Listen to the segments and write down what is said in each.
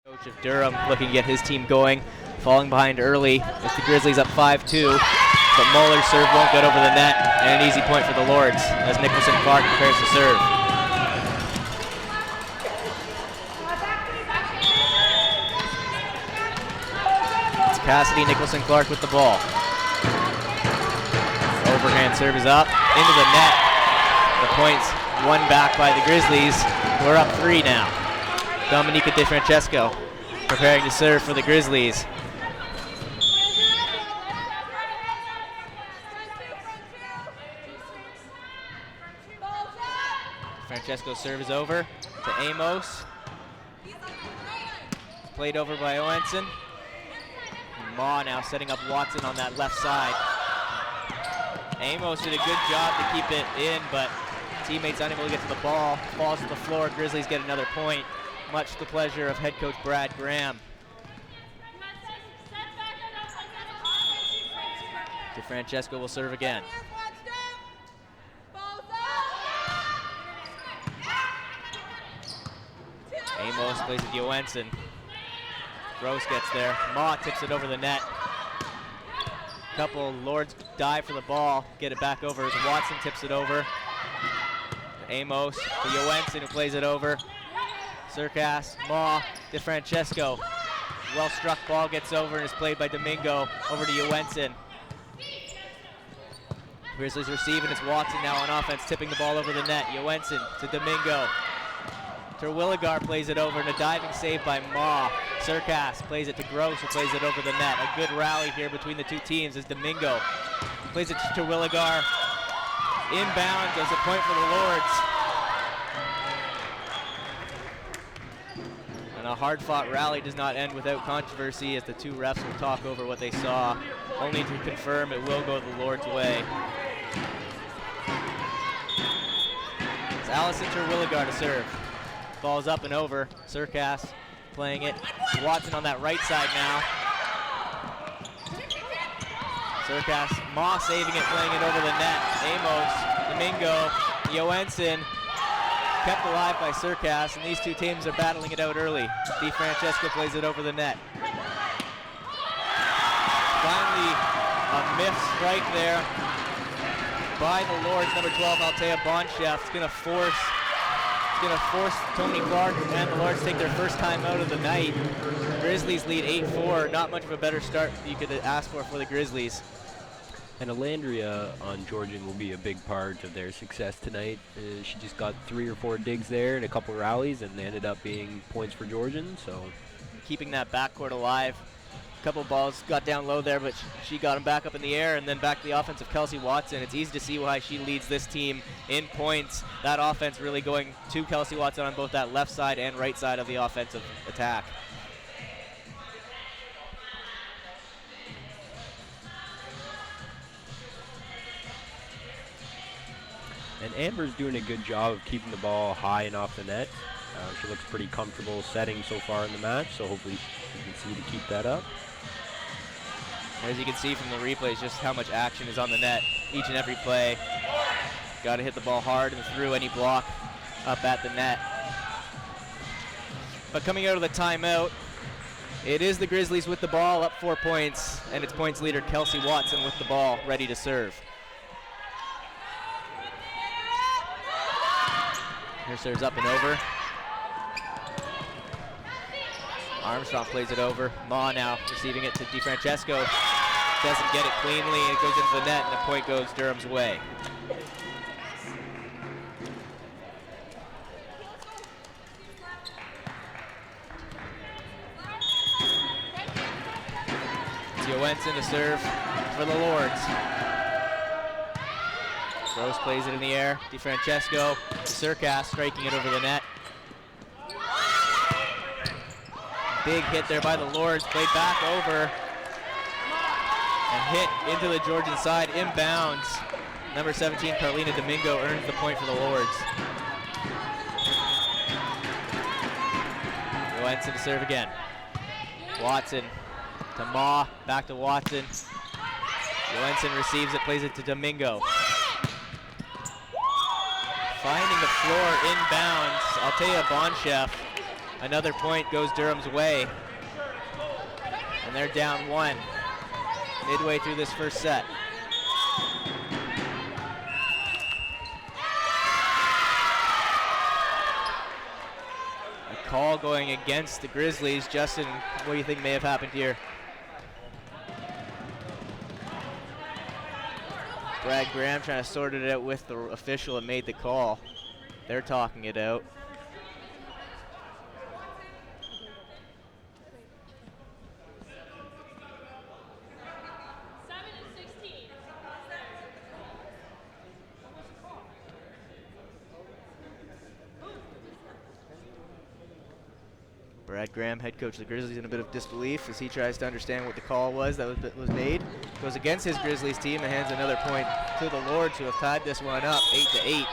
Coach of Durham looking to get his team going, falling behind early as the Grizzlies up 5-2, but Muller's serve won't get over the net, and an easy point for the Lords as Nicholson Clark prepares to serve. It's Cassidy Nicholson Clark with the ball. Overhand serve is up, into the net. The points won back by the Grizzlies. We're up 3 now. Dominica DeFrancesco preparing to serve for the Grizzlies. Francesco's serve is over to Amos. Played over by Owenson. Ma now setting up Watson on that left side. Amos did a good job to keep it in, but teammates unable to get to the ball. Falls to the floor. Grizzlies get another point. Much to the pleasure of head coach Brad Graham. DeFrancesco will serve again. Amos plays it to Johansson. Gross gets there. Ma tips it over the net. Couple Lords dive for the ball, get it back over as Watson tips it over. Amos to Johansson who plays it over. Circas, Ma, DeFrancesco. Well struck ball gets over and is played by Domingo over to Johansson. Grizzlies receiving, it's Watson now on offense, tipping the ball over the net. Johansson to Domingo. Terwilligar plays it over and a diving save by Ma. Circas plays it to Gross who plays it over the net. A good rally here between the two teams as Domingo plays it to Terwilligar. Inbound as a point for the Lords. And a hard-fought rally does not end without controversy as the two refs will talk over what they saw, only to confirm it will go the Lords' way. It's Allison Terwilligar to serve. Ball's up and over. Circas playing it. Watson on that right side now. Circas, Ma saving it, playing it over the net. Amos, Domingo, Johansson, kept alive by Circas, and these two teams are battling it out early. DeFrancesco plays it over the net. Finally, a missed strike there by the Lords. Number 12, Altea Bonchef. It's going to force Tony Clark and the Lords take their first time out of the night. Grizzlies lead 8-4. Not much of a better start you could ask for the Grizzlies. And Alandria on Georgian will be a big part of their success tonight. She just got 3 or 4 digs there and a couple rallies, and they ended up being points for Georgian. So keeping that backcourt alive. A couple balls got down low there, but she got them back up in the air, and then back to the offense of Kelsey Watson. It's easy to see why she leads this team in points. That offense really going to Kelsey Watson on both that left side and right side of the offensive attack. And Amber's doing a good job of keeping the ball high and off the net. She looks pretty comfortable setting so far in the match, so hopefully you can see to keep that up. As you can see from the replays, just how much action is on the net each and every play. Got to hit the ball hard and through any block up at the net. But coming out of the timeout, it is the Grizzlies with the ball, up 4 points, and it's points leader Kelsey Watson with the ball, ready to serve. Her serve's up and over. Armstrong plays it over. Ma now receiving it to DeFrancesco. Doesn't get it cleanly. It goes into the net, and the point goes Durham's way. It's Johansson to serve for the Lords. Gross plays it in the air. DeFrancesco to Circas, striking it over the net. Big hit there by the Lords, played back over and hit into the Georgian side, inbounds. Number 17, Carlina Domingo, earns the point for the Lords. Johansson to serve again. Watson to Ma, back to Watson. Johansson receives it, plays it to Domingo. Finding the floor inbounds, Altea Bonchef Another point goes Durham's way. And they're down 1 midway through this first set. A call going against the Grizzlies. Justin, what do you think may have happened here? Brad Graham trying to sort it out with the official that made the call. They're talking it out. Brad Graham, head coach of the Grizzlies, in a bit of disbelief as he tries to understand what the call was that was made. Goes against his Grizzlies team and hands another point to the Lords, who have tied this one up 8-8.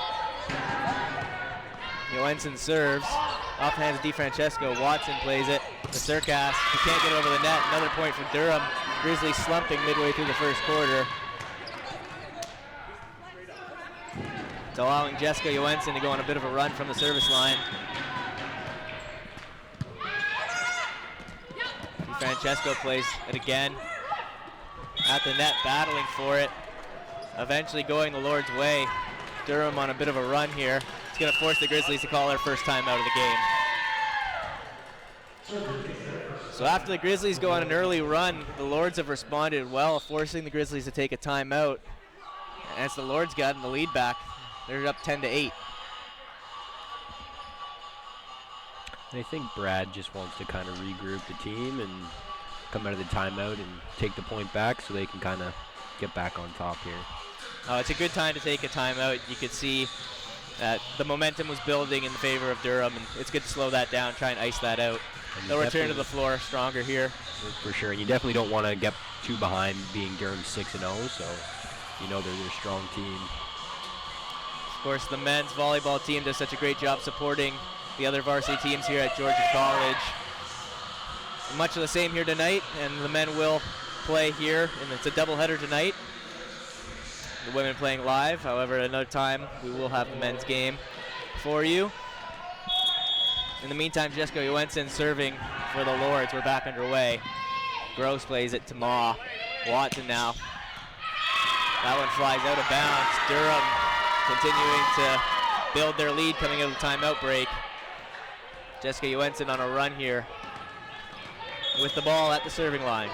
Johansson serves, off hands DiFrancesco. Watson plays it to Surkas. He can't get over the net. Another point for Durham. Grizzlies slumping midway through the first quarter. It's allowing Jessica Johansson to go on a bit of a run from the service line. DiFrancesco plays it again. At the net, battling for it. Eventually going the Lord's way. Durham on a bit of a run here. It's going to force the Grizzlies to call their first time out of the game. So after the Grizzlies go on an early run, the Lords have responded well, forcing the Grizzlies to take a timeout. And as the Lords gotten the lead back, they're up 10-8. I think Brad just wants to kind of regroup the team and come out of the timeout and take the point back so they can kind of get back on top here. It's a good time to take a timeout. You could see that the momentum was building in favor of Durham, and it's good to slow that down, try and ice that out. They'll return to the floor stronger here. For sure, and you definitely don't want to get too behind being Durham's 6-0, so you know they're a strong team. Of course, the men's volleyball team does such a great job supporting the other varsity teams here at Georgian College. Much of the same here tonight, and the men will play here, and it's a doubleheader tonight. The women playing live. However, at another time, we will have the men's game for you. In the meantime, Jessica Johansson serving for the Lords. We're back underway. Gross plays it to Ma. Watson now. That one flies out of bounds. Durham continuing to build their lead coming out of the timeout break. Jessica Johansson on a run here with the ball at the serving line.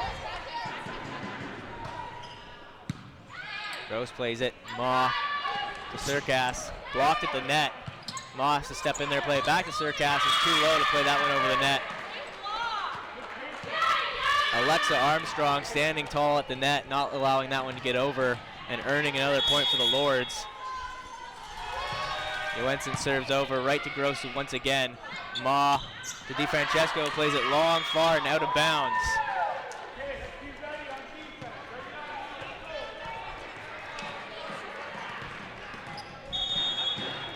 Gross plays it. Ma to Surkas. Blocked at the net. Ma has to step in there, play it back to Surkas. It's too low to play that one over the net. Alexa Armstrong standing tall at the net, not allowing that one to get over and earning another point for the Lords. Johansson serves over right to Gross once again. Ma to DiFrancesco, plays it long, far, and out of bounds.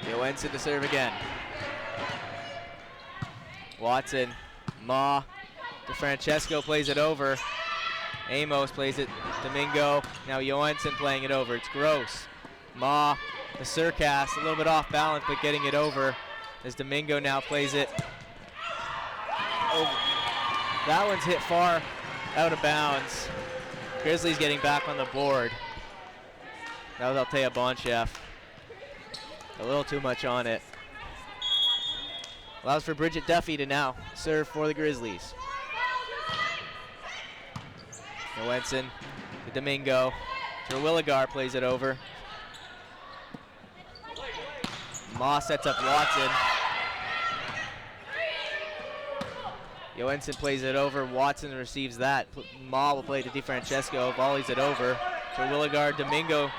Johansson to serve again. Watson, Ma, DiFrancesco plays it over. Amos plays it, Domingo. Now Johansson playing it over. It's Gross. Ma to Surkas, a little bit off balance, but getting it over as Domingo now plays it over. That one's hit far out of bounds. Grizzlies getting back on the board. That was Altea Bonchef. A little too much on it. Allows for Bridget Duffy to now serve for the Grizzlies. Johansson to Domingo. Terwilligar plays it over. Ma sets up Watson. Johansson plays it over. Watson receives that. Ma will play to DiFrancesco. Volleys it over. Terwilligar, Domingo.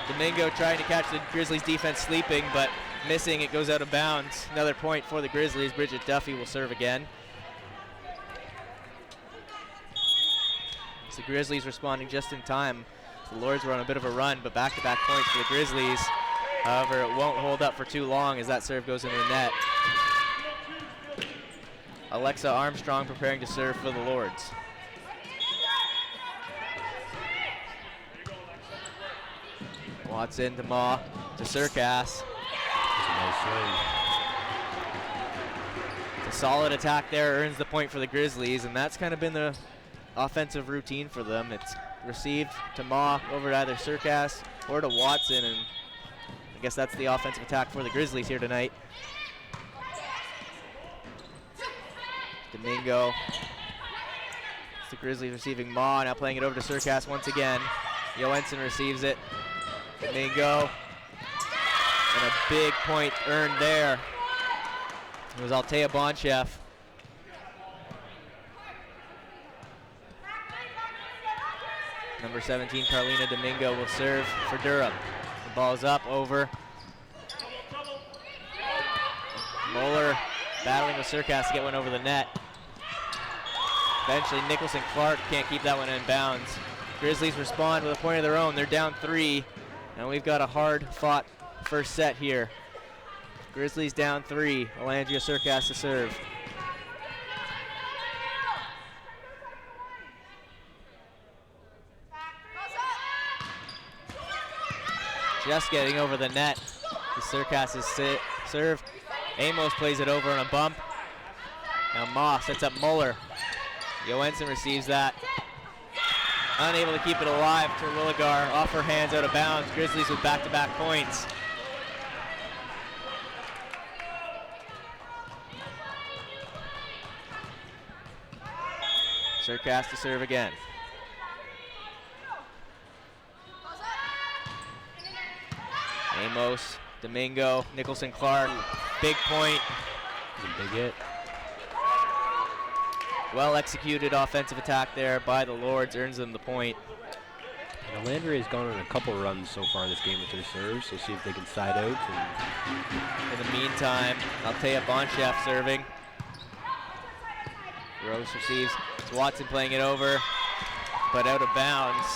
Domingo trying to catch the Grizzlies defense sleeping, but missing. It goes out of bounds. Another point for the Grizzlies. Bridget Duffy will serve again. The Grizzlies responding just in time. The Lords were on a bit of a run, but back-to-back points for the Grizzlies. However, it won't hold up for too long as that serve goes into the net. Alexa Armstrong preparing to serve for the Lords. Watson to Ma to Surkas. Nice swing. To Solid attack there, earns the point for the Grizzlies, and that's kind of been the offensive routine for them. It's received to Ma, over to either Surkas or to Watson, and I guess that's the offensive attack for the Grizzlies here tonight. Domingo. It's the Grizzlies receiving Ma, now playing it over to Surkas once again. Johansson receives it. Domingo. And a big point earned there. It was Altea Bonchef. Number 17, Carlina Domingo, will serve for Durham. The ball's up, over. Moeller battling with Surkas to get one over the net. Eventually, Nicholson Clark can't keep that one in bounds. Grizzlies respond with a point of their own. They're down 3, and we've got a hard-fought first set here. Grizzlies down 3. Alandria Surkas to serve. Just getting over the net. The Surkas' serve. Amos plays it over on a bump. Now Ma sets up Muller. Johansson receives that. Unable to keep it alive. Terwilligar off her hands, out of bounds. Grizzlies with back-to-back points. Surkas to serve again. Amos, Domingo, Nicholson Clark, big point. Big hit. Well executed offensive attack there by the Lords, earns them the point. And Alandria has gone on a couple runs so far this game with their serves, so see if they can side out. In the meantime, Altea Bonchef serving. Rose receives. It's Watson playing it over, but out of bounds.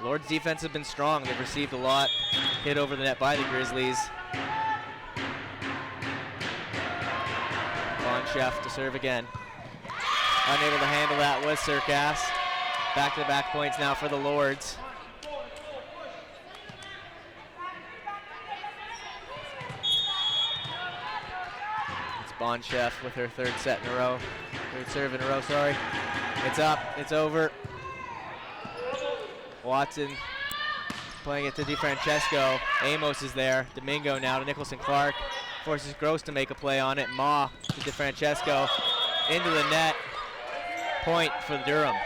Lords' defense has been strong. They've received a lot hit over the net by the Grizzlies. Bonchef to serve again. Unable to handle that was Surkas. Back-to-back points now for the Lords. It's Bonchef with her third set in a row. Third serve in a row, sorry. It's up, it's over. Watson playing it to DiFrancesco. Amos is there. Domingo now to Nicholson Clark. Forces Gross to make a play on it. Ma to DiFrancesco. Into the net. Point for Durham.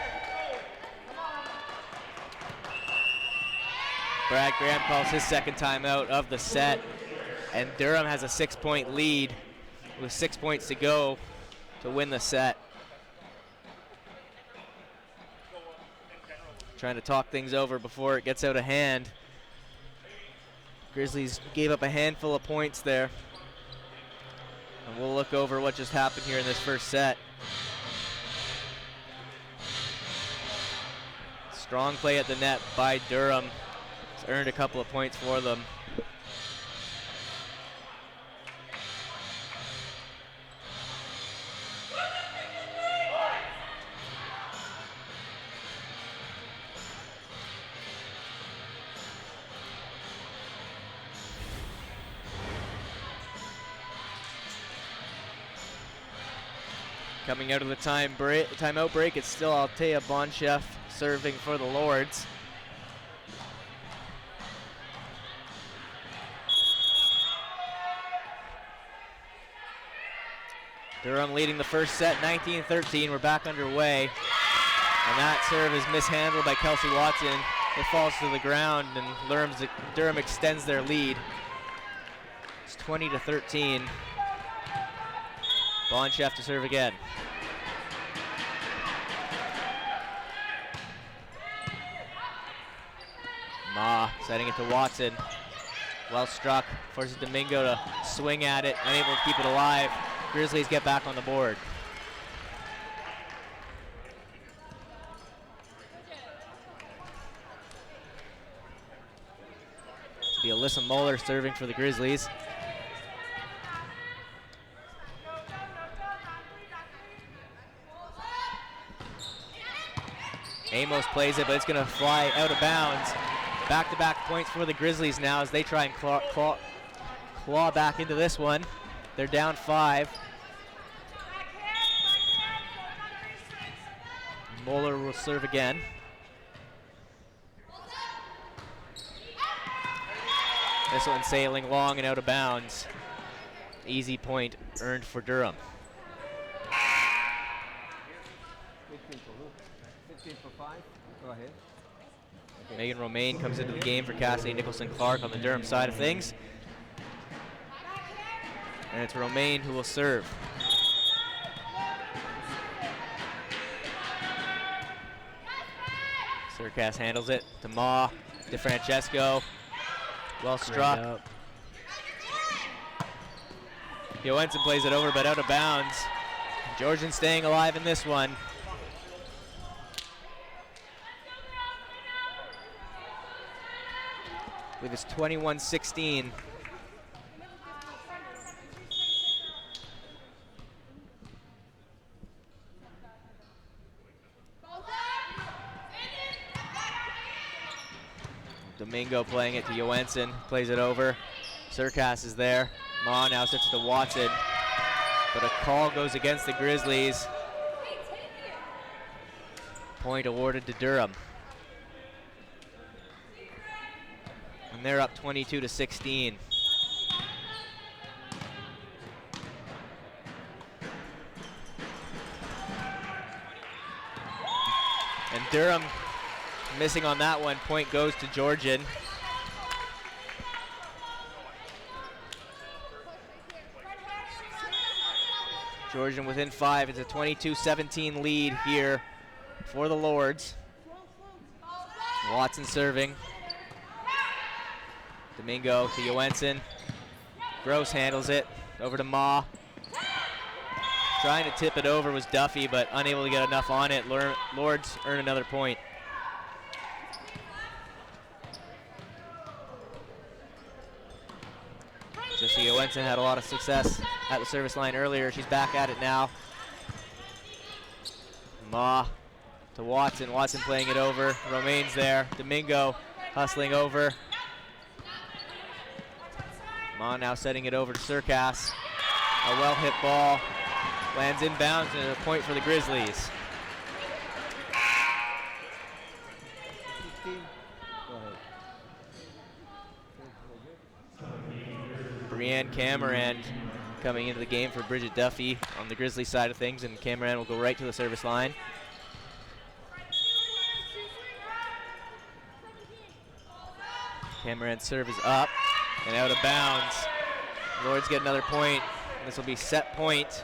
Brad Graham calls his second timeout of the set. And Durham has a 6-point lead with 6 points to go to win the set. Trying to talk things over before it gets out of hand. Grizzlies gave up a handful of points there. And we'll look over what just happened here in this first set. Strong play at the net by Durham. It's earned a couple of points for them. Coming out of the timeout break, it's still Altea Bonchef serving for the Lords. Durham leading the first set, 19-13. We're back underway. And that serve is mishandled by Kelsey Watson. It falls to the ground, and Durham extends their lead. It's 20-13. Bonchef to serve again. Ma setting it to Watson. Well struck, forces Domingo to swing at it, unable to keep it alive. Grizzlies get back on the board. It'll be Alyssa Moeller serving for the Grizzlies. Amos plays it, but it's going to fly out of bounds. Back-to-back points for the Grizzlies now as they try and claw back into this one. They're down 5. Moeller will serve again. This one sailing long and out of bounds. Easy point earned for Durham. 15 for 5. Go ahead. Megan Romaine comes into the game for Cassidy Nicholson-Clark on the Durham side of things. And it's Romaine who will serve. Surkas handles it to Ma, DeFrancesco. Well struck. Johansson plays it over, but out of bounds. Georgian staying alive in this one. I believe it's 21-16. Domingo playing it to Johansson, plays it over. Surkas is there. Ma now sets it to Watson, but a call goes against the Grizzlies. Point awarded to Durham. And they're up 22-16. And Durham missing on that one. Point goes to Georgian. Georgian within 5. It's a 22-17 lead here for the Lords. Watson serving. Domingo to Johansson. Gross handles it. Over to Ma. Trying to tip it over was Duffy, but unable to get enough on it. Lords earn another point. Jesse Johansson had a lot of success at the service line earlier. She's back at it now. Ma to Watson. Watson playing it over. Romaine's there. Domingo hustling over. Ma now setting it over to Surkas. A well-hit ball. Lands inbounds and a point for the Grizzlies. Brianne Cameron coming into the game for Bridget Duffy on the Grizzlies side of things, and Cameron will go right to the service line. Cameron's serve is up and out of bounds. Lords get another point. This will be set point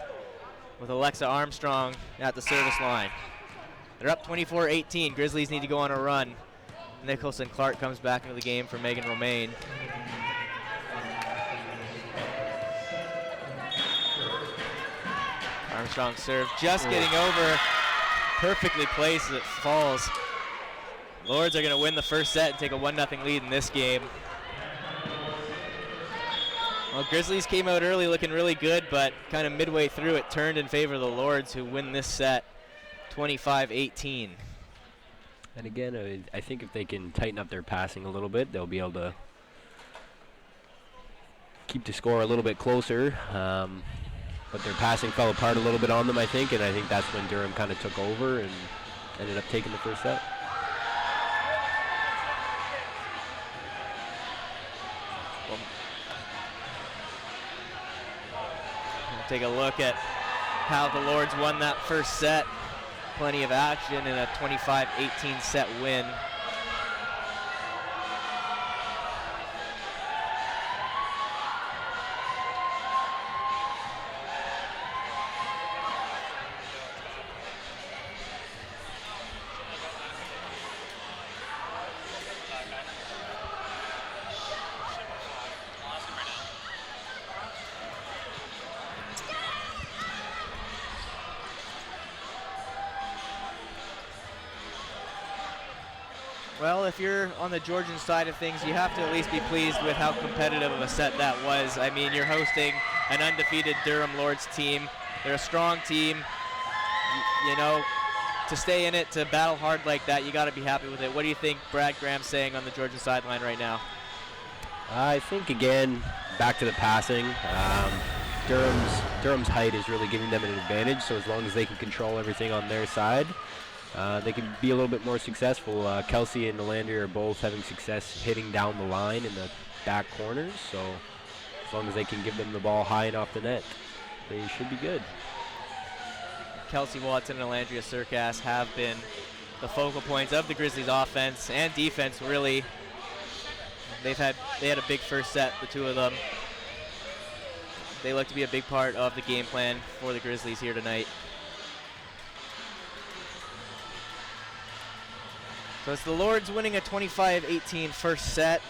with Alexa Armstrong at the service line. They're up 24-18. Grizzlies need to go on a run. Nicholson-Clark comes back into the game for Megan Romaine. Armstrong serve just getting over. Perfectly placed as it falls. Lords are going to win the first set and take a 1-0 lead in this game. Well, Grizzlies came out early looking really good, but kind of midway through it turned in favor of the Lords, who win this set 25-18. And again, I think if they can tighten up their passing a little bit, they'll be able to keep the score a little bit closer. But their passing fell apart a little bit on them, I think, and I think that's when Durham kind of took over and ended up taking the first set. Take a look at how the Lords won that first set. Plenty of action in a 25-18 set win. Well, if you're on the Georgian side of things, you have to at least be pleased with how competitive of a set that was. I mean, you're hosting an undefeated Durham Lords team. They're a strong team. You know, to stay in it, to battle hard like that, you got to be happy with it. What do you think Brad Graham's saying on the Georgian sideline right now? I think, again, back to the passing. Durham's height is really giving them an advantage, so as long as they can control everything on their side, they can be a little bit more successful. Kelsey and Melandria are both having success hitting down the line in the back corners, so as long as they can give them the ball high and off the net, they should be good. Kelsey Watson and Melandria Surkas have been the focal points of the Grizzlies offense and defense, really. They had a big first set, the two of them. They look to be a big part of the game plan for the Grizzlies here tonight. So it's the Lords winning a 25-18 first set.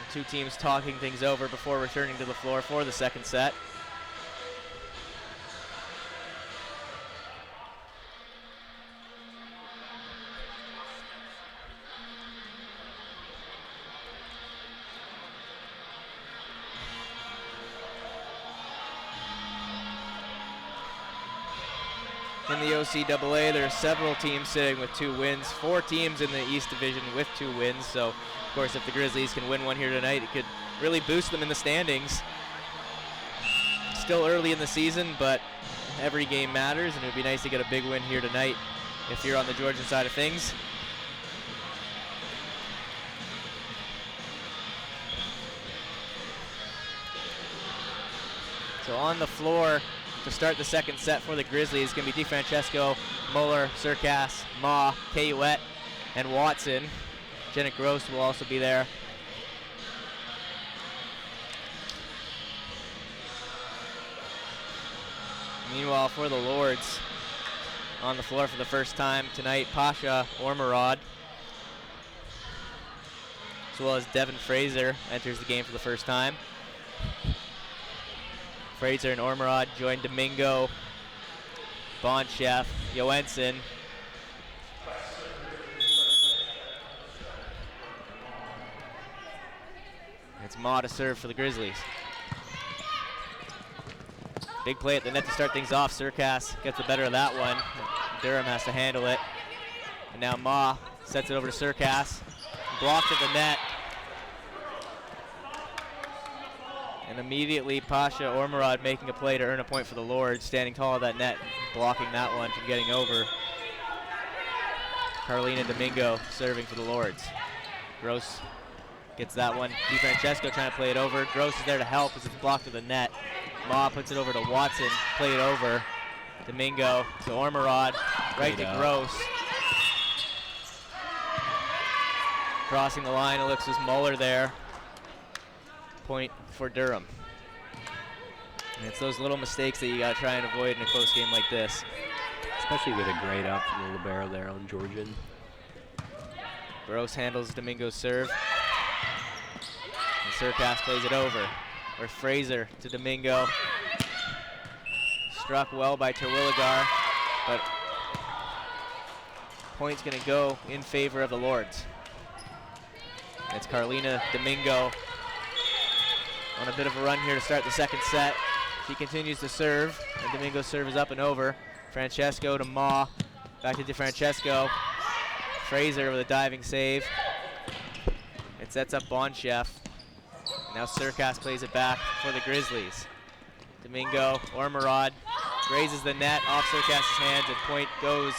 The two teams talking things over before returning to the floor for the second set. In the OCAA, there are several teams sitting with 2 wins, 4 teams in the East Division with 2 wins. So, of course, if the Grizzlies can win one here tonight, it could really boost them in the standings. Still early in the season, but every game matters, and it would be nice to get a big win here tonight if you're on the Georgian side of things. So on the floor to start the second set for the Grizzlies is going to be DeFrancesco, Muller, Surkas, Ma, Kayuet, and Watson. Janet Gross will also be there. Meanwhile, for the Lords, on the floor for the first time tonight, Pasha Ormerod, as well as Devin Fraser enters the game for the first time. Fraser and Ormerod join Domingo, Bonchef, Johansson. It's Ma to serve for the Grizzlies. Big play at the net to start things off. Surkas gets the better of that one. Durham has to handle it. And now Ma sets it over to Surkas. Blocked at the net. And immediately Pasha Ormerod making a play to earn a point for the Lords, standing tall at that net, blocking that one from getting over. Carlina Domingo serving for the Lords. Gross gets that one. DeFrancesco trying to play it over. Gross is there to help as it's blocked to the net. Ma puts it over to Watson, play it over. Domingo to Ormerod, right to Gross. Crossing the line, it looks as Muller there. Point for Durham. And it's those little mistakes that you got to try and avoid in a close game like this. Especially with a great up from the libero there on Georgian. Gross handles Domingo's serve. And Surkas plays it over. Or Fraser to Domingo. Struck well by Terwilligar, but point's going to go in favor of the Lords. It's Carlina Domingo on a bit of a run here to start the second set. She continues to serve, and Domingo's serve is up and over. Francesco to Ma, back to DeFrancesco. Fraser with a diving save. It sets up Bonchef. Now Surkas plays it back for the Grizzlies. Domingo, Ormerod raises the net off Surkas' hands, and point goes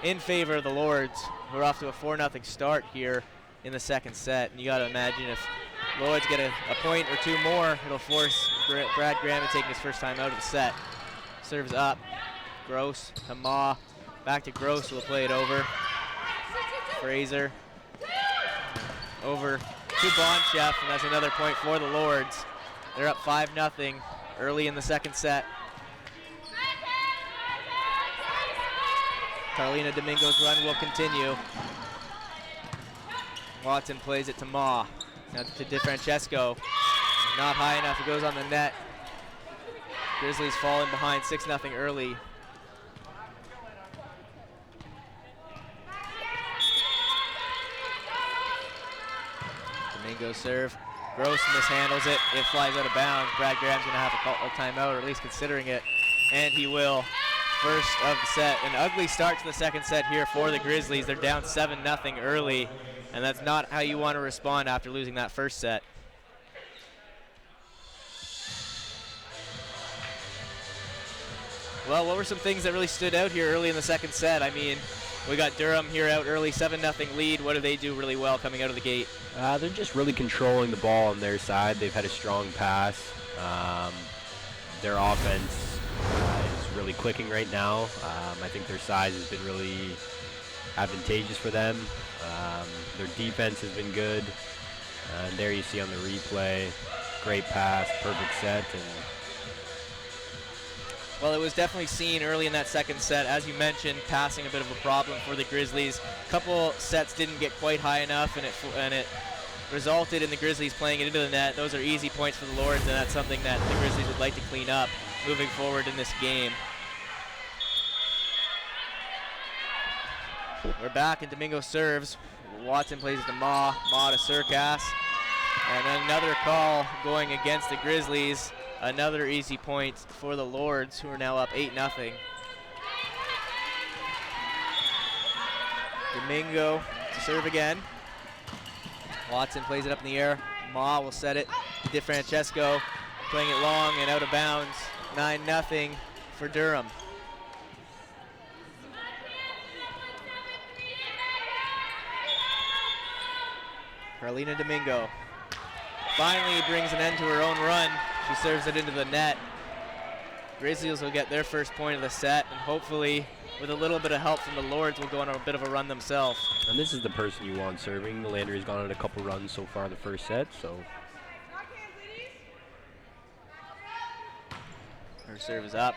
in favor of the Lords. We're off to a 4-0 start here in the second set, and you got to imagine if Lords get a point or two more, it'll force Brad Graham taking his first time out of the set. Serves up, Gross to Ma, back to Gross who will play it over. Fraser over to Bonchef, and that's another point for the Lords. They're up 5-0 early in the second set. Carlina Domingo's run will continue. Watson plays it to Ma. Now to DeFrancesco. Not high enough, it goes on the net. Grizzlies falling behind 6-0 early. Domingo serve. Gross mishandles it. It flies out of bounds. Brad Graham's going to have to call a timeout, or at least considering it. And he will. first of the set. An ugly start to the second set here for the Grizzlies. They're down 7-0 early, and that's not how you want to respond after losing that first set. Well, what were some things that really stood out here early in the second set? I mean, we got Durham here out early, 7-0 lead. What do they do really well coming out of the gate? They're just really controlling the ball on their side. They've had a strong pass. Their offense is really clicking right now. I think their size has been really advantageous for them. Their defense has been good. And there you see on the replay, great pass, perfect set. And well, it was definitely seen early in that second set. As you mentioned, passing a bit of a problem for the Grizzlies. A couple sets didn't get quite high enough, and it resulted in the Grizzlies playing it into the net. Those are easy points for the Lords, and that's something that the Grizzlies would like to clean up moving forward in this game. We're back, and Domingo serves. Watson plays it to Ma to Surkas. And another call going against the Grizzlies. Another easy point for the Lords, who are now up 8-0. Domingo to serve again. Watson plays it up in the air. Ma will set it to DiFrancesco, playing it long and out of bounds. 9-0 for Durham. Carolina Domingo finally brings an end to her own run. She serves it into the net. Grizzlies will get their first point of the set, and hopefully, with a little bit of help from the Lords, will go on a bit of a run themselves. And this is the person you want serving. Landry's gone on a couple runs so far in the first set, so. Her serve is up.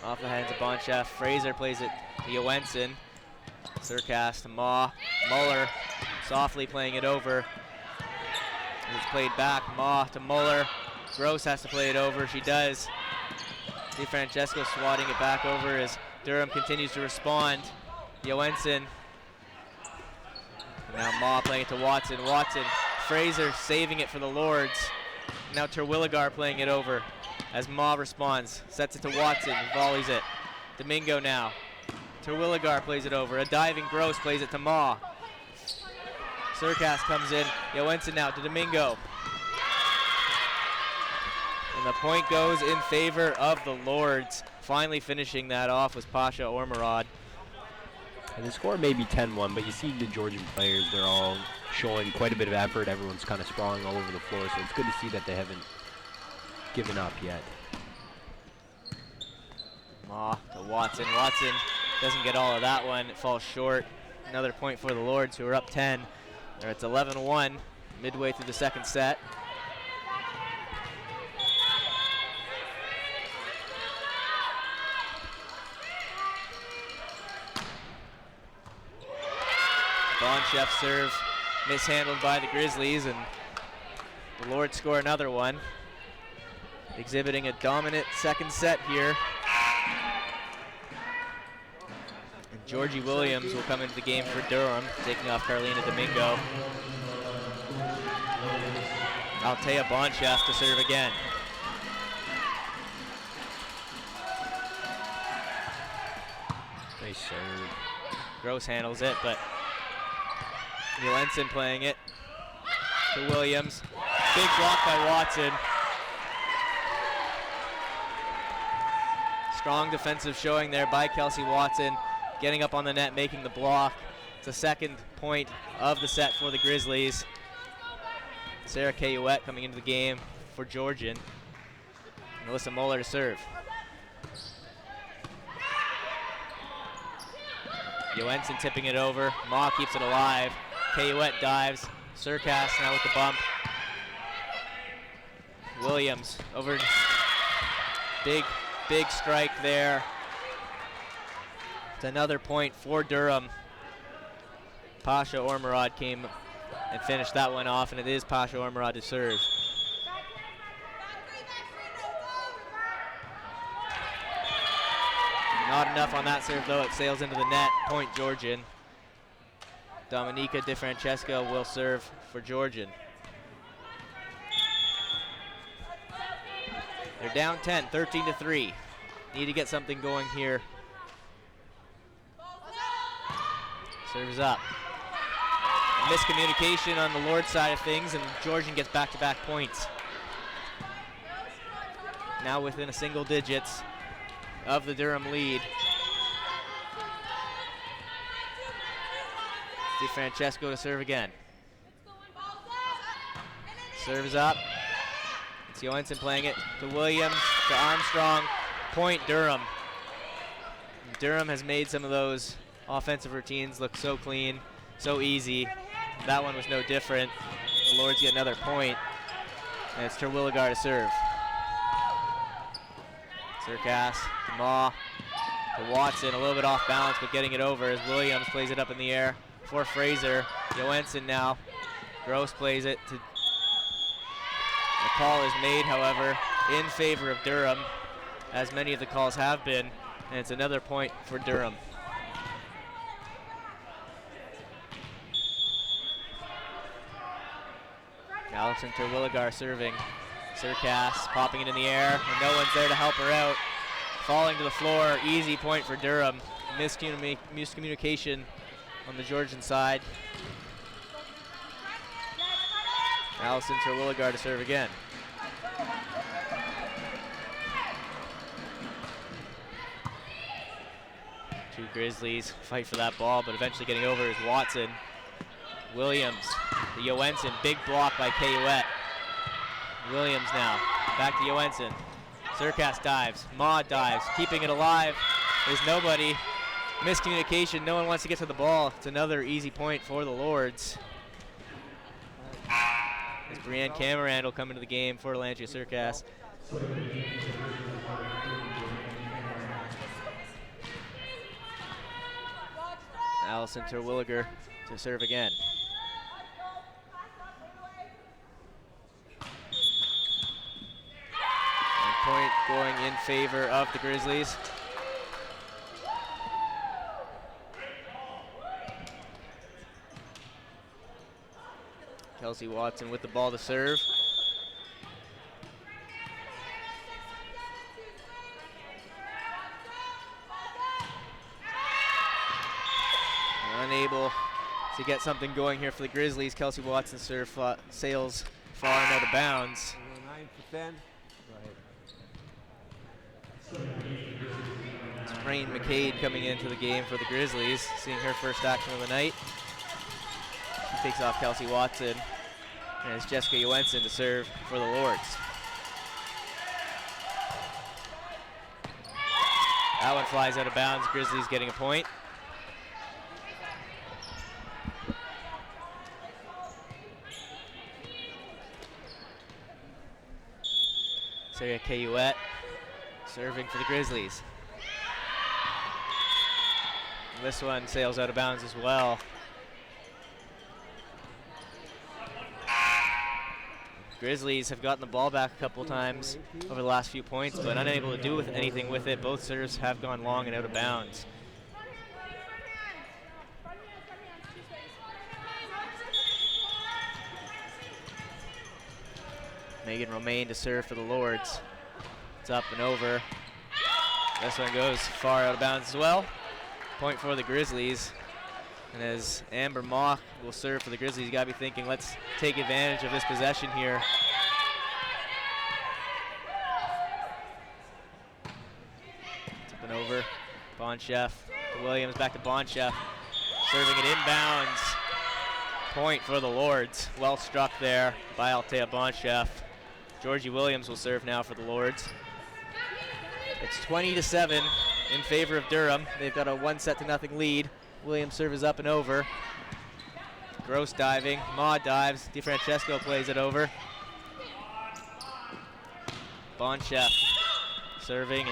Off the hands of Bonchef. Fraser plays it to Johansson. Surkas to Ma. Muller softly playing it over. It's played back. Ma to Muller. Gross has to play it over. She does. DiFrancesco swatting it back over as Durham continues to respond. Johansson. And now Ma playing it to Watson. Watson. Fraser saving it for the Lords. Now Terwilligar playing it over as Ma responds. Sets it to Watson. Volleys it. Domingo now. Terwilligar plays it over. A diving Gross plays it to Ma. Surkas comes in. Johansson now to Domingo. And the point goes in favor of the Lords. Finally finishing that off was Pasha Ormerod. And the score may be 10-1, but you see the Georgian players, they're all showing quite a bit of effort. Everyone's kind of sprawling all over the floor, so it's good to see that they haven't given up yet. Ma to Watson. Watson doesn't get all of that one. It falls short. Another point for the Lords, who are up 10. It's 11-1 midway through the second set. Bonchef serve mishandled by the Grizzlies, and the Lords score another one. Exhibiting a dominant second set here. And Georgie Williams will come into the game for Durham, taking off Carolina Domingo. Althea Bonchef to serve again. Nice serve. Gross handles it, but Johansson playing it to Williams. Big block by Watson. Strong defensive showing there by Kelsey Watson, getting up on the net, making the block. It's the second point of the set for the Grizzlies. Sarah Cayouette coming into the game for Georgian. Melissa Muller to serve. Johansson tipping it over. Ma keeps it alive. Cayouette dives. Surkas now with the bump. Williams over. Big strike there. It's another point for Durham. Pasha Ormerod came and finished that one off, and it is Pasha Ormerod to serve. Not enough on that serve, though. It sails into the net. Point Georgian. Dominica DiFrancesco will serve for Georgian. They're down 10, 13-3. Need to get something going here. Serves up. Miscommunication on the Lord side of things, and Georgian gets back-to-back points. Now within a single digits of the Durham lead. DeFrancesco to serve again. Serves up. It's Johansson playing it to Williams, to Armstrong. Point Durham. Durham has made some of those offensive routines look so clean, so easy. That one was no different. The Lords get another point, and it's Terwilligar to serve. Surkas to Maw, to Watson, a little bit off balance, but getting it over as Williams plays it up in the air for Fraser. Johansson now. Gross plays it to. The call is made, however, in favor of Durham, as many of the calls have been, and it's another point for Durham. Allison Terwilligar serving. Surkas popping it in the air, and no one's there to help her out. Falling to the floor, easy point for Durham. Miscommunication on the Georgian side. Allison Terwilligar to serve again. Two Grizzlies fight for that ball, but eventually getting over is Watson. Williams to Johansson, big block by Kayuet. Williams now, back to Johansson. Surkas dives, Maud dives, keeping it alive. There's nobody. Miscommunication, no one wants to get to the ball. It's another easy point for the Lords. As Brianne Cameron will come into the game for Landria Surkas. Allison Terwilligar to serve again. And point going in favor of the Grizzlies. Kelsey Watson with the ball to serve. Unable to get something going here for the Grizzlies. Kelsey Watson serve sails far and out of bounds. 9 for 10. Go ahead. It's Rain McCade coming into the game for the Grizzlies, seeing her first action of the night. She takes off Kelsey Watson, and it's Jessica Johansson to serve for the Lords. That one flies out of bounds. Grizzlies getting a point. Sarah Kayuet serving for the Grizzlies. And this one sails out of bounds as well. Grizzlies have gotten the ball back a couple times over the last few points, but unable to do anything with it. Both serves have gone long and out of bounds. Megan Romaine to serve for the Lords. It's up and over. This one goes far out of bounds as well. Point for the Grizzlies. And as Amber Mock will serve for the Grizzlies, you gotta be thinking, let's take advantage of this possession here. It's up and over. Bonchef to Williams, back to Bonchef. Serving it inbounds. Point for the Lords. Well struck there by Althea Bonchef. Georgie Williams will serve now for the Lords. It's 20-7 in favor of Durham. They've got a 1-0 lead. Williams serve is up and over. Gross diving, Maud dives, DeFrancesco plays it over. Bonchef serving,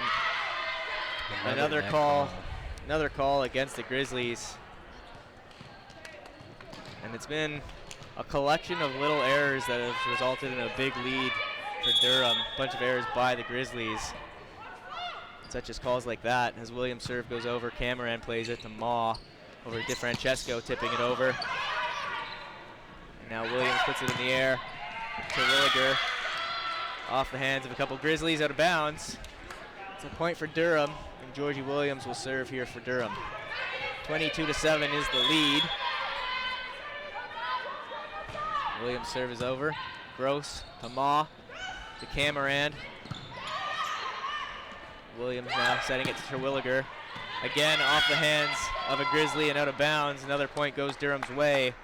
and another call against the Grizzlies. And it's been a collection of little errors that have resulted in a big lead for Durham. A bunch of errors by the Grizzlies, such as calls like that. As Williams' serve goes over, Cameron plays it to Maw, over to DeFrancesco, tipping it over. And now Williams puts it in the air to Williger. Off the hands of a couple Grizzlies, out of bounds. It's a point for Durham, and Georgie Williams will serve here for Durham. 22-7 is the lead. Williams' serve is over. Gross to Ma to Cameron. Williams now setting it to Terwilliger. Again, off the hands of a Grizzly and out of bounds. Another point goes Durham's way.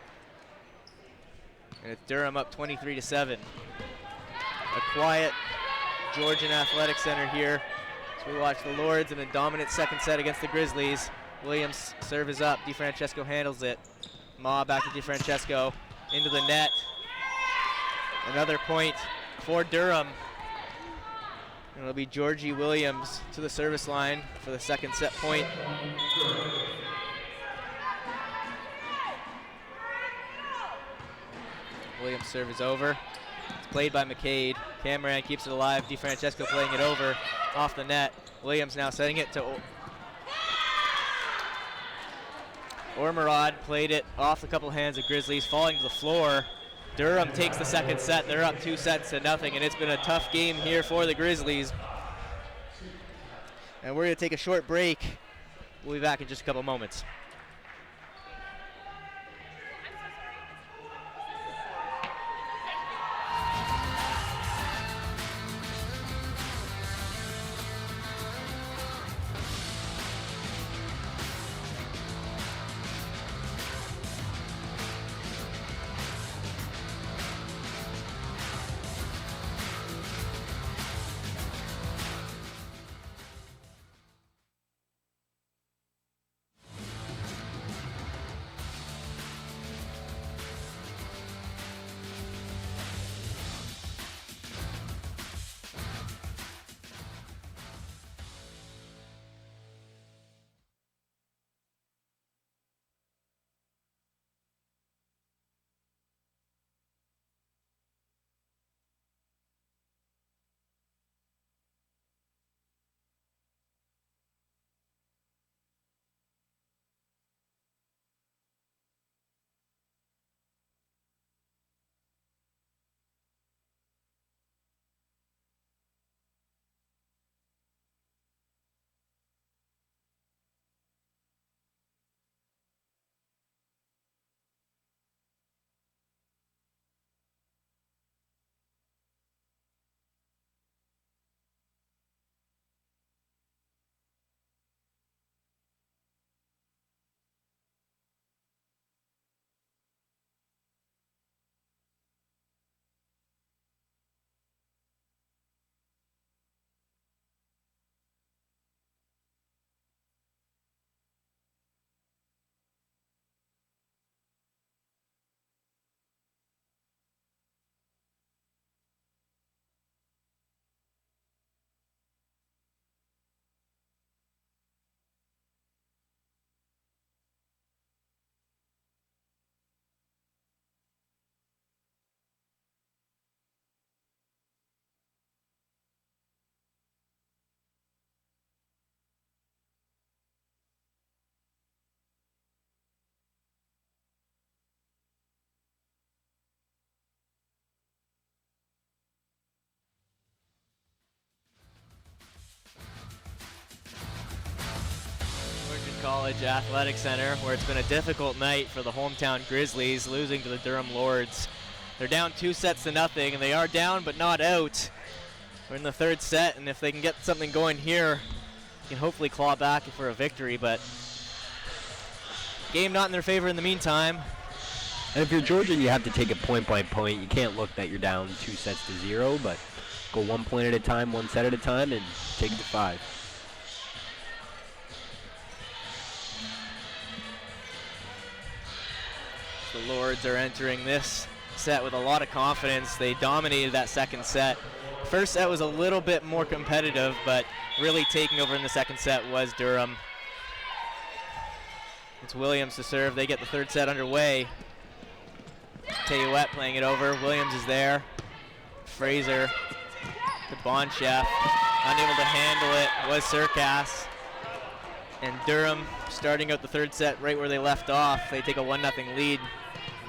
And it's Durham up 23-7. A quiet Georgian Athletic Centre here. So we watch the Lords in a dominant second set against the Grizzlies. Williams' serve is up. DiFrancesco handles it. Ma back to DiFrancesco into the net. Another point for Durham. And it'll be Georgie Williams to the service line for the second set point. Williams' serve is over. It's played by McCade. Cameron keeps it alive. DiFrancesco playing it over off the net. Williams now setting it to Ormerod. Played it off a couple hands of Grizzlies, falling to the floor. Durham takes the second set. They're up 2-0, and it's been a tough game here for the Grizzlies. And we're going to take a short break. We'll be back in just a couple moments. Georgian College Athletic Center, where it's been a difficult night for the hometown Grizzlies, losing to the Durham Lords. They're down 2-0, and they are down but not out. We're in the third set, and if they can get something going here, they can hopefully claw back for a victory, but game not in their favor in the meantime. And if you're Georgian, you have to take it point by point. You can't look that you're down 2-0, but go 1 point at a time, 1 set at a time, and take it to 5. The Lords are entering this set with a lot of confidence. They dominated that second set. First set was a little bit more competitive, but really taking over in the second set was Durham. It's Williams to serve. They get the third set underway. Tayuet playing it over. Williams is there. Fraser to Bonchef. Unable to handle it was Surkas. And Durham starting out the third set right where they left off. They take a 1-0 lead.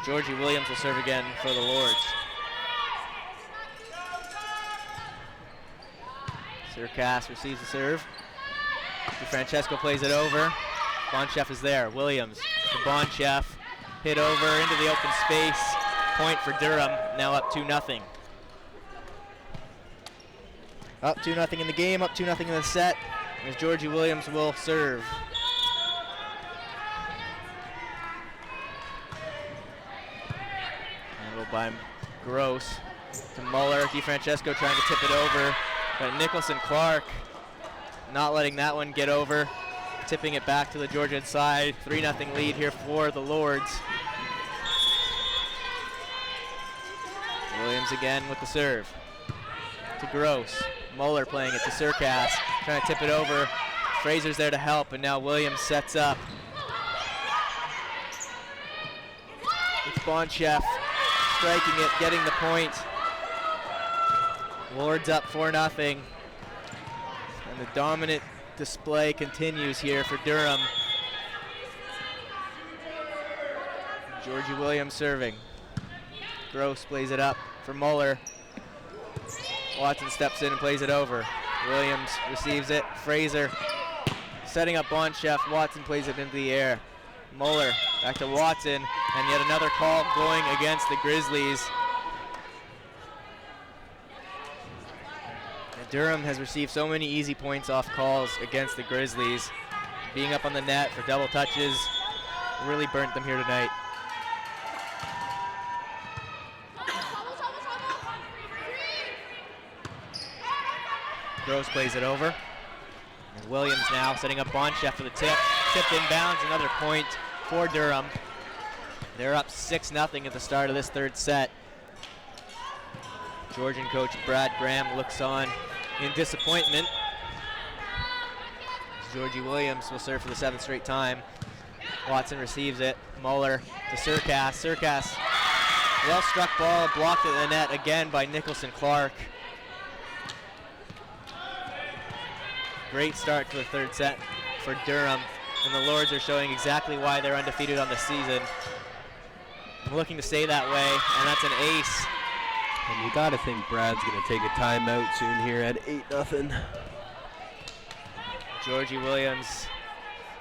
Georgie Williams will serve again for the Lords. Surkas receives the serve. DeFrancesco plays it over. Bonchef is there. Williams to Bonchef. Hit over into the open space. Point for Durham, now up 2-0. Up 2-0 in the game, up 2-0 in the set, as Georgie Williams will serve. Handled by Gross to Muller. DeFrancesco trying to tip it over, but Nicholson Clark not letting that one get over. Tipping it back to the Georgian side. 3-0 lead here for the Lords. Williams again with the serve. To Gross. Muller playing it to Surkas. Trying to tip it over. Fraser's there to help, and now Williams sets up. It's Bonchef striking it, getting the point. Lords up 4-0. And the dominant display continues here for Durham. Georgie Williams serving. Gross plays it up for Muller. Watson steps in and plays it over. Williams receives it. Fraser setting up Bonchef. Watson plays it into the air. Muller back to Watson, and yet another call going against the Grizzlies. Durham has received so many easy points off calls against the Grizzlies. Being up on the net for double touches really burnt them here tonight. Gross plays it over. And Williams now setting up Bonchef for the tip. Tipped inbounds, another point for Durham. They're up 6-0 at the start of this third set. Georgian coach Brad Graham looks on in disappointment. Georgie Williams will serve for the 7th straight time. Watson receives it. Muller to Surkas. Surkas, well struck ball, blocked at the net again by Nicholson Clark. Great start to the third set for Durham, and the Lords are showing exactly why they're undefeated on the season. Looking to stay that way, and that's an ace. And you gotta think Brad's gonna take a timeout soon here at 8-0. Georgie Williams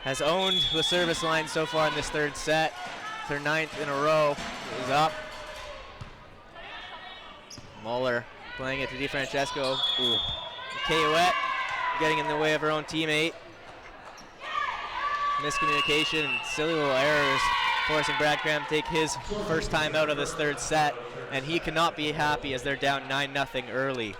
has owned the service line so far in this third set. Their 9th in a row is up. Muller playing it to DeFrancesco. Caillouette getting in the way of her own teammate. Miscommunication and silly little errors forcing Brad Graham to take his first time out of this third set, and he cannot be happy as they're down 9-0 early.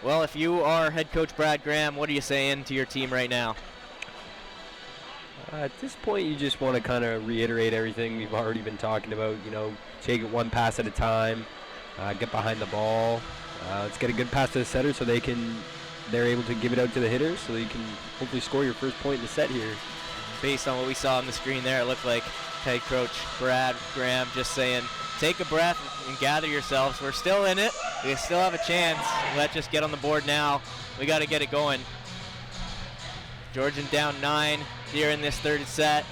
Well, if you are head coach Brad Graham, what are you saying to your team right now? At this point, you just want to kind of reiterate everything we've already been talking about. You know, take it one pass at a time, get behind the ball. Let's get a good pass to the setter so they're able to give it out to the hitters so that you can hopefully score your first point in the set here. Based on what we saw on the screen there, it looked like head coach Brad Graham just saying, take a breath and gather yourselves. We're still in it. We still have a chance. Let's just get on the board now. We got to get it going. Georgian down 9 here in this third set.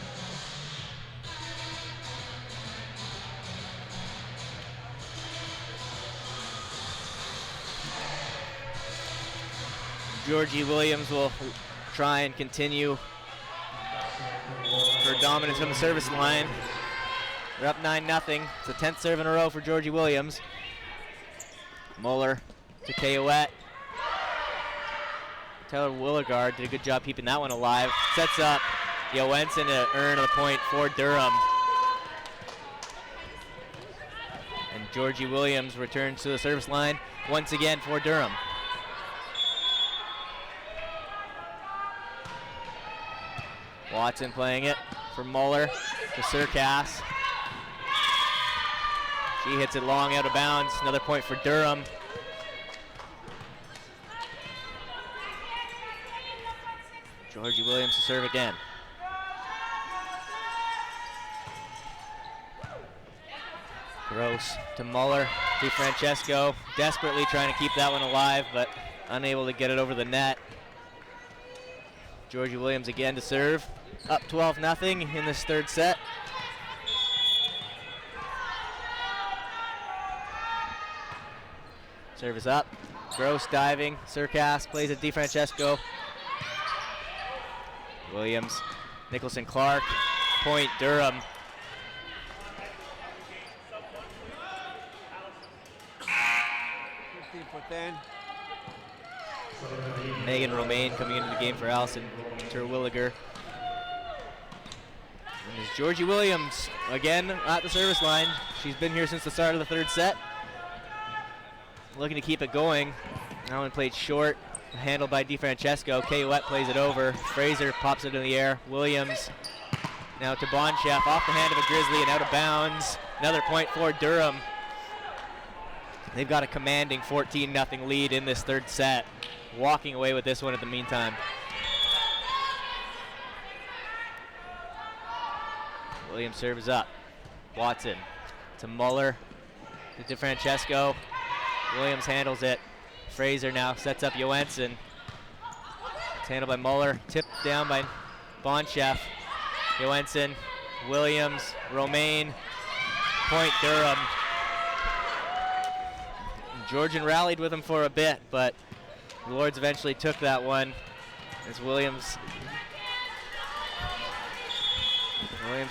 Georgie Williams will try and continue for dominance on the service line. They're up 9-0. It's the 10th serve in a row for Georgie Williams. Muller to Caillouette. Taylor Willigard did a good job keeping that one alive. Sets up Johansson to earn the point for Durham. And Georgie Williams returns to the service line once again for Durham. Watson playing it for Muller to Surkas. She hits it long out of bounds. Another point for Durham. Georgie Williams to serve again. Gross to Muller. DeFrancesco desperately trying to keep that one alive, but unable to get it over the net. Georgie Williams again to serve. up 12-0 in this third set. Service up. Gross diving. Surkas plays it DeFrancesco. Williams, Nicholson Clark. Point Durham. Megan Romaine coming into the game for Allison Terwilliger. And there's Georgie Williams again at the service line. She's been here since the start of the third set. Looking to keep it going. That one played short, handled by DeFrancesco. Kayouette plays it over. Fraser pops it in the air. Williams now to Bonchef, off the hand of a Grizzly and out of bounds. Another point for Durham. They've got a commanding 14-0 lead in this third set. Walking away with this one at the meantime. Williams serves up. Watson to Muller, to DeFrancesco. Williams handles it. Fraser now sets up Johansson. It's handled by Muller, tipped down by Bonchef. Johansson, Williams, Romaine, point Durham. Georgian rallied with him for a bit, but the Lords eventually took that one as Williams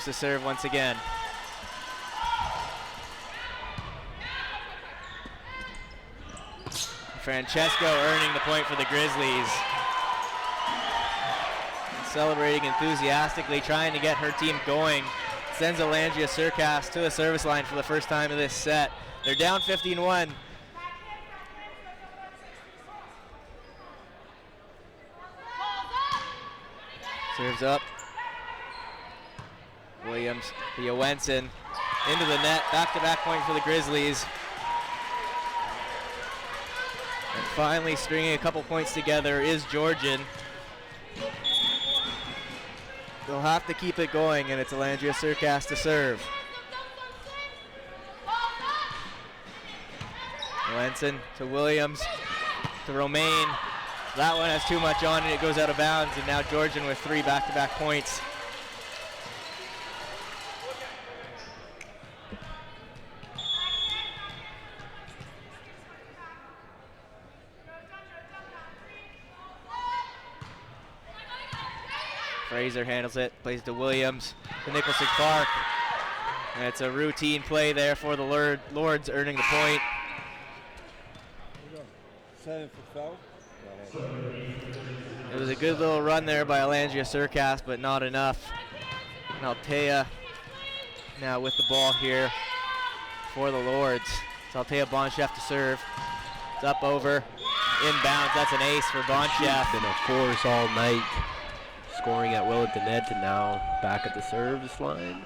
to serve once again. Francesco earning the point for the Grizzlies. Celebrating enthusiastically, trying to get her team going. Sends Alangia Surkas to the service line for the first time in this set. They're down 15-1. Serves up. Williams to Johansson. Into the net. Back-to-back point for the Grizzlies. And finally stringing a couple points together is Georgian. They'll have to keep it going, and it's Alangia Surkas to serve. Johansson to Williams to Romaine. That one has too much on it. It goes out of bounds, and now Georgian with 3 back-to-back points. Fraser handles it, plays to Williams, to Nicholson Clark. And it's a routine play there for the Lords, earning the point. It was a good little run there by Alangia Surkas, but not enough. And Altea now with the ball here for the Lords. It's Altea Bonchef to serve. It's up over, inbounds. That's an ace for Bonchef. Been a force all night. Scoring at will at the net, and now back at the service line.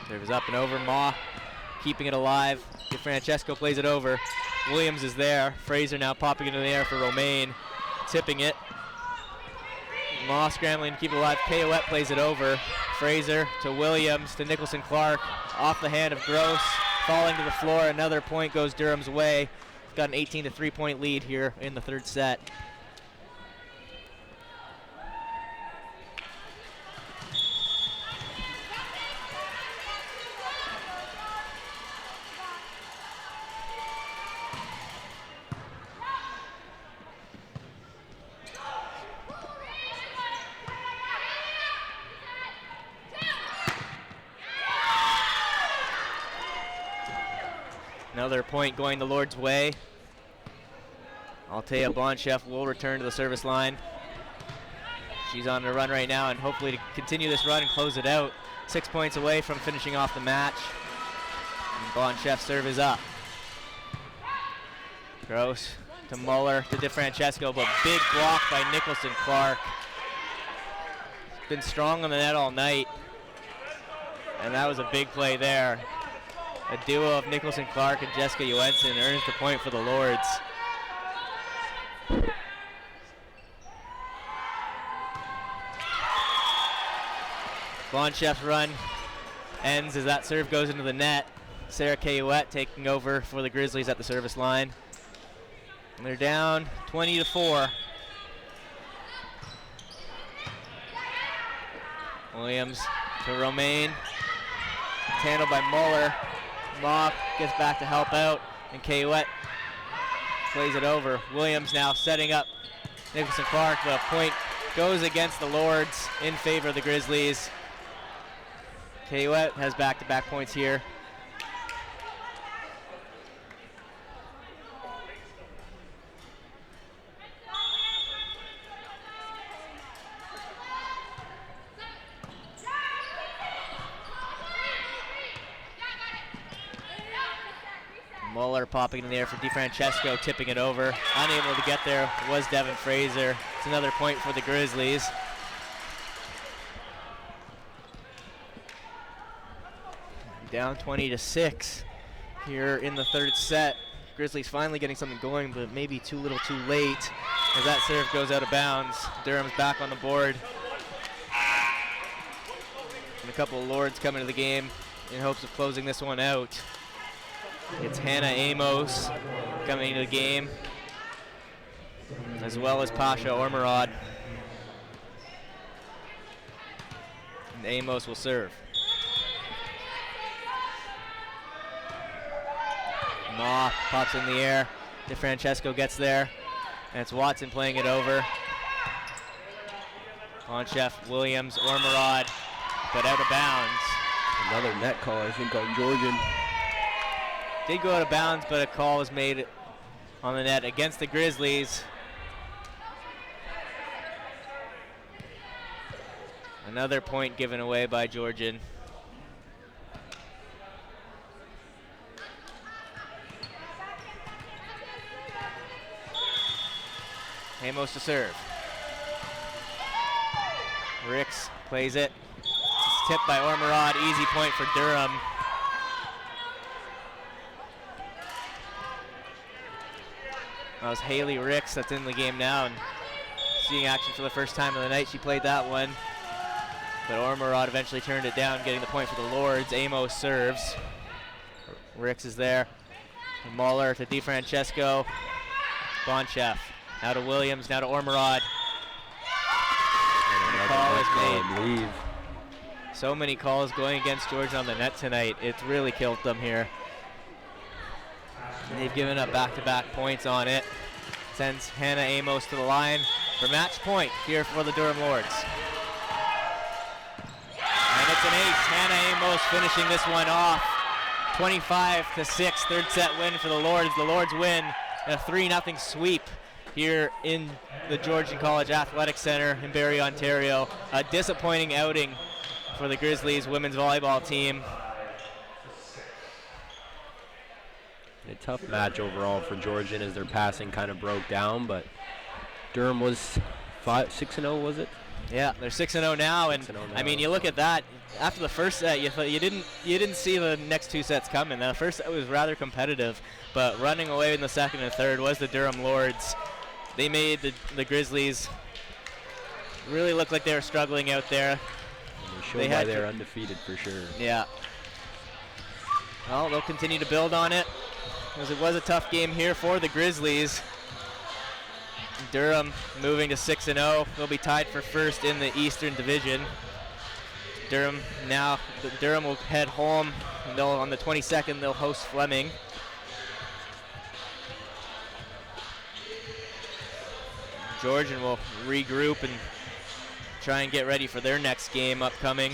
Serves up and over. Ma keeping it alive. DeFrancesco plays it over. Williams is there. Fraser now popping it in the air for Romaine. Tipping it. Ma scrambling to keep it alive. Kayouette plays it over. Fraser to Williams to Nicholson Clark. Off the hand of Gross. Falling to the floor. Another point goes Durham's way. We've got an 18-3 point lead here in the third set. Another point going the Lord's way. Altea Bonchef will return to the service line. She's on a run right now, and hopefully to continue this run and close it out. 6 points away from finishing off the match. And Bonchef's serve is up. Gross to Muller to DeFrancesco, but big block by Nicholson Clark. Been strong on the net all night, and that was a big play there. A duo of Nicholson Clark and Jessica Johansson earns the point for the Lords. Bonchef's run ends as that serve goes into the net. Sarah Caillouette taking over for the Grizzlies at the service line. And they're down 20-4. Williams to Romaine. It's handled by Muller. Mock gets back to help out, and Caillouette plays it over. Williams now setting up Nicholson Clark. The point goes against the Lords in favor of the Grizzlies. Caillouette has back-to-back points here. Muller popping in the air for DiFrancesco, tipping it over. Unable to get there was Devin Fraser. It's another point for the Grizzlies. Down 20-6 here in the third set. Grizzlies finally getting something going, but maybe too little too late as that serve goes out of bounds. Durham's back on the board. And a couple of Lords coming to the game in hopes of closing this one out. It's Hannah Amos coming into the game, as well as Pasha Ormerod. And Amos will serve. Ma pops in the air. DiFrancesco gets there, and it's Watson playing it over. Onchef, Williams, Ormerod, but out of bounds. Another net call, I think, on Georgian. Did go out of bounds, but a call was made on the net against the Grizzlies. Another point given away by Georgian. Amos to serve. Ricks plays it. It's tipped by Ormerod. Easy point for Durham. That was Haley Ricks that's in the game now and seeing action for the first time of the night. She played that one, but Ormerod eventually turned it down, getting the point for the Lords. Amos serves. Ricks is there. Muller to DiFrancesco. Bonchef. Now to Williams, now to Ormerod. And the call is made. So many calls going against Georgia on the net tonight. It's really killed them here. They've given up back-to-back points on it. Sends Hannah Amos to the line for match point here for the Durham Lords. And it's an ace. Hannah Amos finishing this one off. 25-6, third set win for the Lords. The Lords win a 3-0 sweep here in the Georgian College Athletic Centre in Barrie, Ontario. A disappointing outing for the Grizzlies women's volleyball team. A tough match overall for Georgian as their passing kind of broke down, but Durham was 6-0, was it? Yeah, they're 6-0 now, and 6-0 now. I mean, you look at that. After the first set, you thought you didn't see the next two sets coming. The first set was rather competitive, but running away in the second and third was the Durham Lords. They made the Grizzlies really look like they were struggling out there. And they showed why they're undefeated for sure. Yeah. Well, they'll continue to build on it, as it was a tough game here for the Grizzlies. Durham moving to 6-0. They'll be tied for first in the Eastern Division. Durham will head home. And on the 22nd, they'll host Fleming. Georgian will regroup and try and get ready for their next game upcoming.